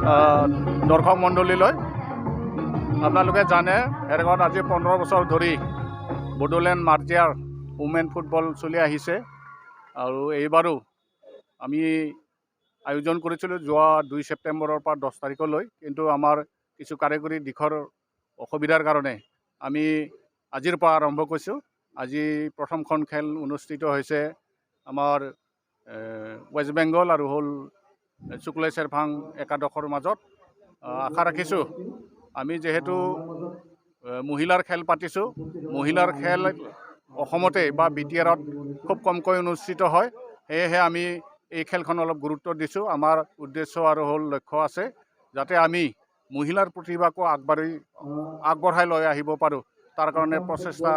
দৰ্শক মণ্ডলীলৈ আপোনালোকে জানে ভেৰগাঁৱত আজি 15 বছৰ ধৰি বড়োলেণ্ড মাৰ্জিয়াৰ ওমেন ফুটবল চলি আহিছে আৰু এইবাৰো আমি আয়োজন কৰিছিলোঁ যোৱা 2 ছেপ্টেম্বৰৰ পৰা 10 তাৰিখলৈ কিন্তু আমাৰ কিছু কাৰিকৰী দিশৰ অসুবিধাৰ কাৰণে আমি আজিৰ পৰা আৰম্ভ কৰিছোঁ। আজি প্ৰথমখন খেল অনুষ্ঠিত হৈছে আমাৰ ৱেষ্ট বেংগল আৰু হ'ল শুক্লাই চেৰফাং একাদশৰ মাজত। আশা ৰাখিছোঁ আমি যেহেতু মহিলাৰ খেল পাতিছোঁ, মহিলাৰ খেল অসমতে বা বিটিআৰত খুব কমকৈ অনুষ্ঠিত হয়, সেয়েহে আমি এই খেলখন অলপ গুৰুত্ব দিছোঁ। আমাৰ উদ্দেশ্য আৰু হ'ল লক্ষ্য আছে যাতে আমি মহিলাৰ প্ৰতিভাকো আগবঢ়াই লৈ আহিব পাৰোঁ, তাৰ কাৰণে প্ৰচেষ্টা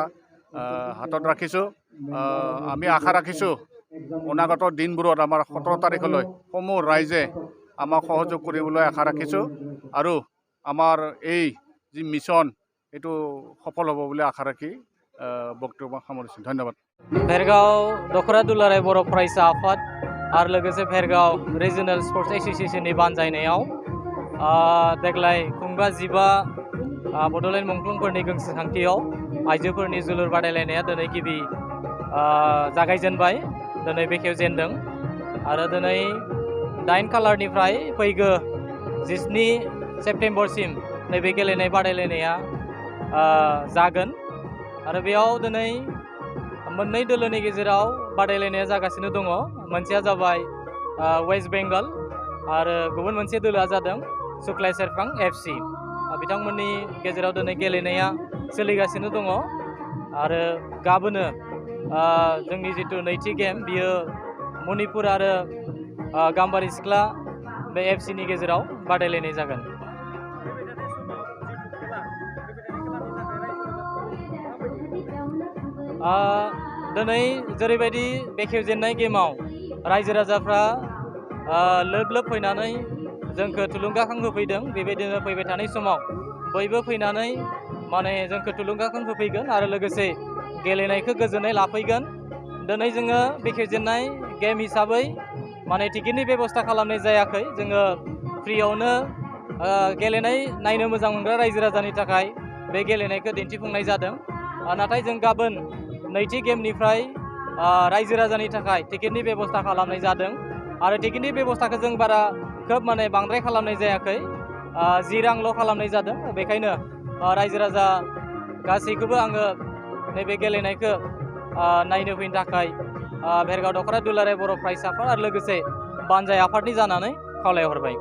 হাতত ৰাখিছোঁ। আমি আশা ৰাখিছোঁ অনাগত দিনবোৰত আমাৰ 17 তাৰিখলৈ সমূহ ৰাইজে আমাক সহযোগ কৰিবলৈ আশা ৰাখিছোঁ আৰু আমাৰ এই যি মিছন এইটো সফল হ'ব বুলি আশা ৰাখি বক্তব্য সামৰিছোঁ। ধন্যবাদ। भेरगाव दख'रा दुलाराय बर' फरायसा आफाद आरो लोगोसे भेरगाव रिजनेल स्पर्ट्स एसोसिएशननि बानजायनायाव देग्लाय खुंगा 15 बड'लेण्ड मुंख्लंफोरनि गोसोखांथियाव आइजोफोरनि जोलुर बादायलायनाया दिनै गिबि जागायजेनबाय, दिनै बेखेवजेनदों आरो दिनै 9 खालारनिफ्राय फैगौ 17 सेप्तेम्बरसिम नैबे गेलेनाय बादायलायनाया जागोन आरो बेयाव दिनै मोननै दोलोनि गेजेराव बादायलायनाया जागासिनो दङ। मोनसेया जाबाय वेस्ट बेंगल आरो गुबुन मोनसे दोलोआ जादों शुक्लाई सेरफां एफ.स। बिथांमोननि गेजेराव दिनै गेलेनाया सोलिगासिनो दङ आरो गाबोनो जोंनि जिथु नैथि गेम बियो मणिपुर आरो गाम्बारि सिख्ला बे एफ.स नि गेजेराव बादायलायनाय जागोन। दिनै जेरैबायदि बेखेवजेननाय गेमाव रायजो राजाफ्रा लोब लोब फैनानै जोंखौ थुलुंगाखांहोफैदों, बेबायदिनो फैबाय थानाय समाव बयबो फैनानै माने जोंखौ थुलुंगाखांहोफैगोन आरो लोगोसे गेलेनायखौ गोजोनै लाफैगोन। दिनै जोङो बेखेवजेननाय गेम हिसाबै माने टिकेटनि बेबस्था खालामनाय जायाखै, जोङो फ्रियावनो गेलेनाय नायनो मोजां मोनग्रा रायजो राजानि थाखाय बे गेलेनायखौ दिन्थिफुंनाय जादों। नाथाय जों गाबोन नैथि गेमनिफ्राय रायजो राजानि थाखाय टिकेटनि बेबस्था खालामनाय जादों आरो टिकेटनि बेबस्थाखौ जों बारा खोब माने बांद्राय खालामनाय जायाखै, 10 रांल' खालामनाय जादों। बेखायनो रायजो राजा गासैखौबो आङो नैबे गेलेनायखौ नायनो फैनो थाखाय भेरगाव दख'रा दुलाराय बर' फरायसा आफाद आरो लोगोसे बानजाय आफादनि जानानै खावलायहरबाय।